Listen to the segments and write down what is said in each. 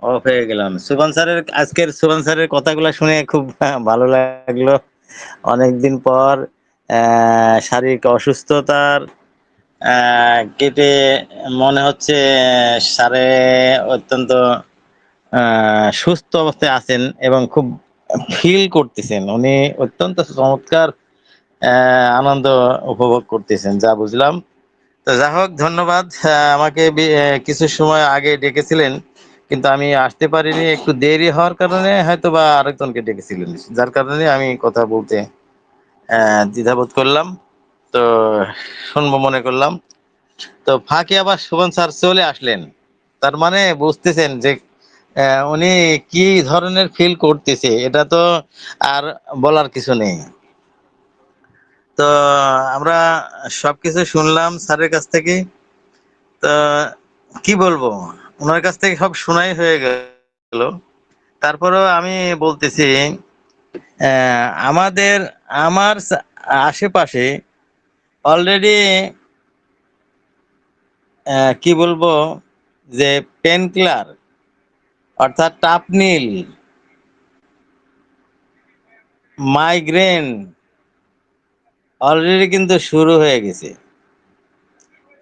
Of হয়ে গেলাম। সুবহান স্যারের কথাগুলো শুনে খুব ভালো লাগলো। অনেকদিন পর শারীরিক অসুস্থতার কেটে মনে হচ্ছে স্যারে অত্যন্ত সুস্থ অবস্থায় আছেন এবং খুব ফিল করতেছেন। উনি অত্যন্ত চমৎকার আনন্দ উপভোগ করতেছেন যা বুঝলাম। তো যাই হোক, ধন্যবাদ। আমাকে কিছু সময় আগে ডেকেছিলেন, কিন্তু আমি আসতে পারিনি। একটু দেরি হওয়ার কারণে হয়তো বা আরেকজনকে ডেকেছিলেন, যার কারণে আমি কথা বলতে দ্বিধাবোধ করলাম। তো শুনবো মনে করলাম। তো ফাঁকে আবার শোভন স্যার চলে আসলেন। তার মানে বুঝতেছেন যে উনি কি ধরনের ফিল করতেছে, এটা তো আর বলার কিছু নেই। তো আমরা সবকিছু শুনলাম স্যারের কাছ থেকে। তা কি বলবো, ওনার কাছ থেকে সব শোনাই হয়ে গেল। তারপরেও আমি বলতেছি, আমাদের আমার আশেপাশে অলরেডি কি বলবো, যে পেন কিলার অর্থাৎ টাপনিল, মাইগ্রেন অলরেডি কিন্তু শুরু হয়ে গেছে।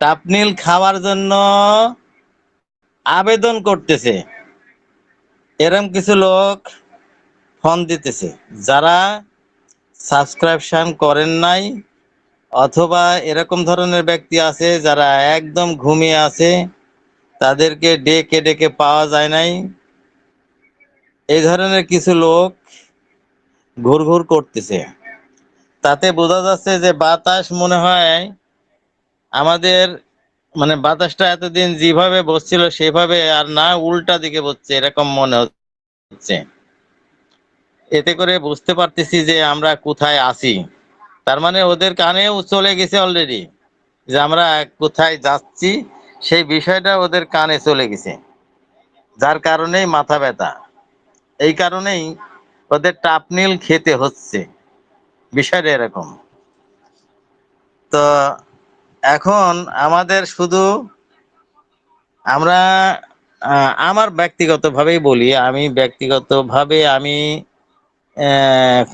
টাপনিল খাওয়ার জন্য আবেদন করতেছে, এরম কিছু লোক ফোন দিতেছে, যারা সাবস্ক্রিপশন করেন নাই, অথবা এরকম ধরনের ব্যক্তি আছে যারা একদম ঘুমিয়ে আছে, তাদেরকে ডেকে ডেকে পাওয়া যায় নাই। এই ধরনের কিছু লোক ঘুরঘুর করতেছে। তাতে বোঝা যাচ্ছে যে বাতাস মনে হয় আমাদের, মানে বাতাসটা এতদিন যেভাবে বসছিল সেভাবে আর না, উল্টা দিকে বসছে এরকম মনে হচ্ছে। এতে করে বুঝতে পারতেছি যে আমরা কোথায় আছি। তার মানে ওদের কানেও চলে গেছে অলরেডি, যে আমরা কোথায় যাচ্ছি সেই বিষয়টা ওদের কানে চলে গেছে, যার কারণেই মাথা ব্যথা। এই কারণেই ওদের টাপনিল খেতে হচ্ছে, বিষয়টা এরকম। তো এখন আমাদের শুধু আমরা আমার ব্যক্তিগতভাবেই বলি, আমি ব্যক্তিগতভাবে আমি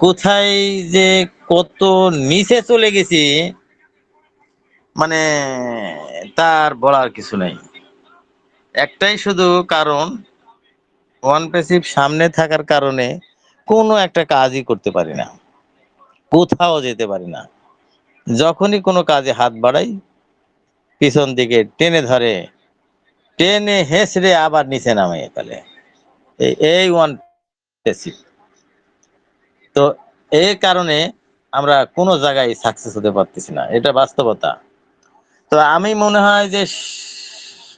কোথায় যে কত নিচে চলে গেছি, মানে তার বলার কিছু নাই। একটাই শুধু কারণ, ওয়ান প্যাসিভ সামনে থাকার কারণে কোনো একটা কাজই করতে পারি না, কোথাও যেতে পারি না। যখনই কোনো কাজে হাত বাড়াই, পিছন দিকে টেনে ধরে, টেনে হেঁচড়ে আবার নিচে নামাই ফেলে। এই ওয়ান প্যাসিভ। তো এই কারণে আমরা কোনো জায়গায় সাকসেস হতে পারতেছি না, এটা বাস্তবতা। তো আমি মনে হয় যে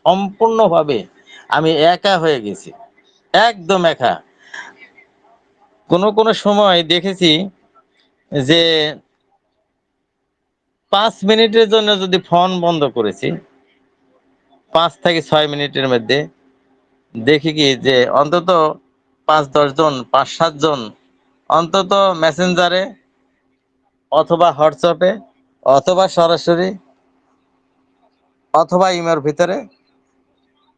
সম্পূর্ণভাবে আমি একা হয়ে গেছি, একদম একা। কোনো কোনো সময় দেখেছি যে 5 মিনিটের জন্য যদি ফোন বন্ধ করেছি, 5 থেকে 6 মিনিটের মধ্যে দেখি কি যে অন্তত 5-10 জন, 5-7 জন অন্তত মেসেঞ্জারে অথবা হোয়াটসঅ্যাপে অথবা সরাসরি অথবা ইমের ভিতরে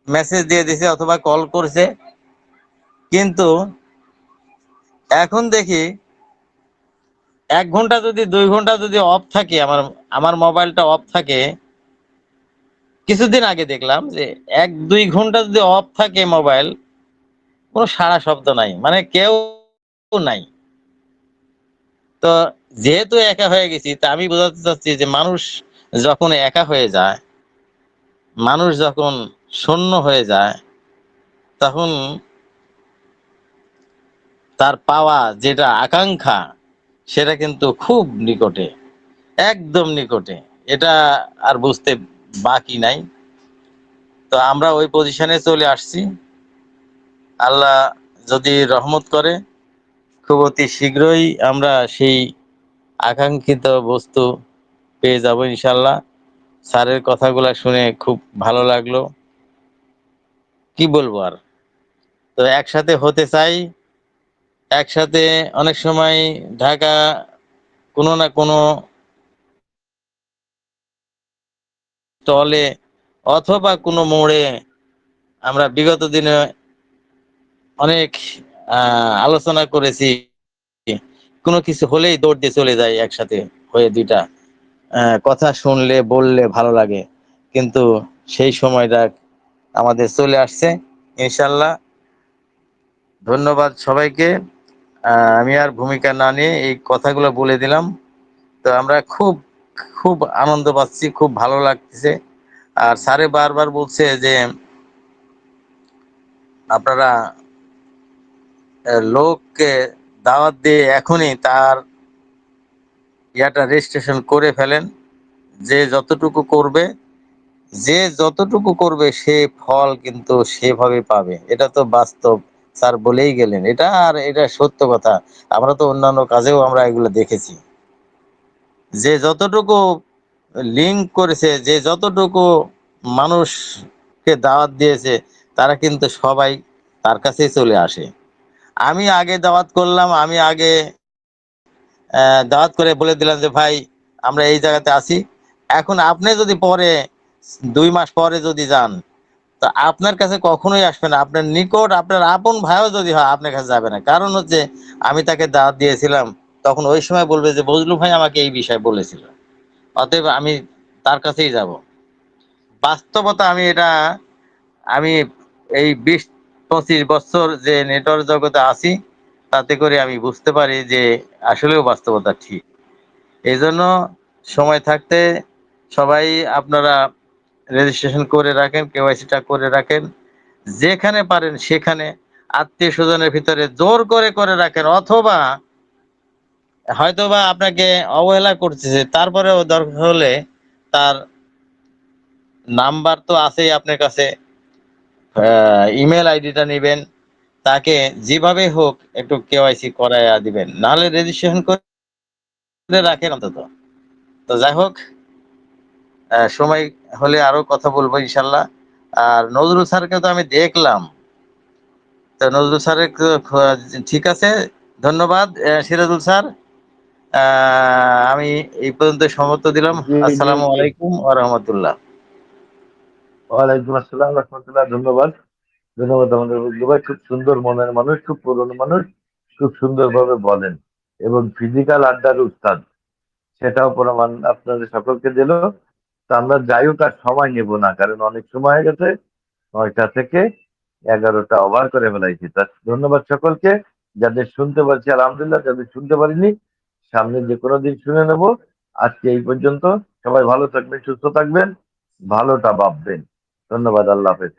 মেসেজ দিয়ে দিছে অথবা কল করছে। কিন্তু এখন দেখি 1 ঘন্টা যদি 2 ঘন্টা যদি অফ থাকে, আমার আমার মোবাইলটা অফ থাকে। কিছুদিন আগে দেখলাম যে 1-2 ঘন্টা যদি অফ থাকে মোবাইল, কোনো সাড়া শব্দ নাই, মানে কেউ নাই। তো যেহেতু একা হয়ে গেছি, তা আমি বোঝাতে চাচ্ছি যে মানুষ যখন একা হয়ে যায়, মানুষ যখন শূন্য হয়ে যায়, তখন তার পাওয়া যেটা আকাঙ্ক্ষা, সেটা কিন্তু খুব নিকটে, একদম নিকটে। এটা আর বুঝতে বাকি নাই। তো আমরা ওই পজিশনে চলে আসছি। আল্লাহ যদি রহমত করে, খুব অতি শীঘ্রই আমরা সেই আকাঙ্ক্ষিত বস্তু পেয়ে যাব ইনশাল্লাহ। স্যারের কথাগুলো শুনে খুব ভালো লাগলো। কি বলবো আর, তো একসাথে হতে চাই, একসাথে অনেক সময় ঢাকা কোনো না কোনো স্টলে অথবা কোনো মোড়ে আমরা বিগত দিনে অনেক আলোচনা করেছি, কোনো কিছু হলেই দৌড় দিয়ে চলে যায় একসাথে হয়ে দুইটা। কথা শুনলে বললে ভালো লাগে, কিন্তু সেই সময়টা আমাদের চলে আসছে। ইনশাল্লাহ, ধন্যবাদ সবাইকে। আমি আর ভূমিকা না নিয়ে এই কথাগুলো বলে দিলাম। তো আমরা খুব খুব আনন্দ পাচ্ছি, খুব ভালো লাগতেছে। আর স্যারে বারবার বলছে যে আপনারা লোককে দাওয়াত দিয়ে এখনই তার ইয়াটা রেজিস্ট্রেশন করে ফেলেন। যে যতটুকু করবে, যে যতটুকু করবে সে ফল কিন্তু সেভাবে পাবে। এটা তো বাস্তব, স্যার বলেই গেলেন এটা, আর এটা সত্য কথা। আমরা তো অন্যান্য কাজেও আমরা এগুলো দেখেছি। যে যতটুকু লিঙ্ক করেছে, যে যতটুকু মানুষকে দাওয়াত দিয়েছে, তারা কিন্তু সবাই তার কাছেই চলে আসে। আমি আগে দাওয়াত করলাম, আমি আগে দাওয়াত করে বলে দিলাম যে ভাই আমরা এই জায়গাতে আছি। এখন আপনি যদি পরে 2 মাস পরে যদি যান, তো আপনার কাছে কখনোই আসবে না। আপনার নিকট আপনার আপন ভাইও যদি হয়, আপনার কাছে যাবে না। কারণ হচ্ছে আমি তাকে দাওয়াত দিয়েছিলাম, তখন ওই সময় বলবে যে বজলু ভাই আমাকে এই বিষয় বলেছিল, অতএব আমি তার কাছেই যাব। বাস্তবতা আমি এই 20-25 বছর যে নেটওয়ার্ক জগতে আছি, তাতে করে আমি বুঝতে পারি যে আসলেও বাস্তবতা ঠিক। এই জন্য সময় থাকতে সবাই আপনারা রেজিস্ট্রেশন করে রাখেন, কেওয়াইসিটা করে রাখেন। যেখানে পারেন সেখানে আত্মীয় স্বজনের ভিতরে জোর করে করে রাখেন, অথবা হয়তোবা আপনাকে অবহেলা করতেছে, তারপরেও দরকার হলে তার নাম্বার তো আছেই আপনার কাছে, ইমেল আইডিটা নেবেন, তাকে যেভাবে হোক একটু কেওয়াইসি করাইয়া দিবেন, নাহলে রেজিস্ট্রেশন করে রাখেন অন্তত। তো যাই হোক, সময় হলে আরো কথা বলবো ইনশাল্লাহ। আর নজরুল স্যারকে তো আমি দেখলাম, তো নজরুল স্যারের ঠিক আছে, ধন্যবাদ সিরাজুল স্যার। আমি এই পর্যন্ত সমাপ্ত দিলাম। জি জি আসসালামু জি। আলাইকুম ওয়া রাহমাতুল্লাহ। ওয়ালাইকুম আসসালাম রহমতুল্লাহ। ধন্যবাদ। ধন্যবাদ আমাদের বন্ধু ভাই, খুব সুন্দর মনের মানুষ, খুব পুরনো মানুষ, খুব সুন্দরভাবে বলেন এবং ফিজিক্যাল আড্ডার উস্তাদ, সেটাও প্রমাণ আপনাদের সকলকে দিল। তো আমরা যাই হোক আর সময় নেব না, কারণ অনেক সময় হয়ে গেছে। 9টা থেকে 11টা ওভার করে ফেলাইছি। তা ধন্যবাদ সকলকে, যাদের শুনতে পারছি আলহামদুলিল্লাহ, যাদের শুনতে পারিনি সামনে যে কোনো দিন শুনে নেব। আজকে এই পর্যন্ত। সবাই ভালো থাকবেন, সুস্থ থাকবেন, ভালোটা ভাববেন। ধন্যবাদ। আল্লাহ হাফেজ।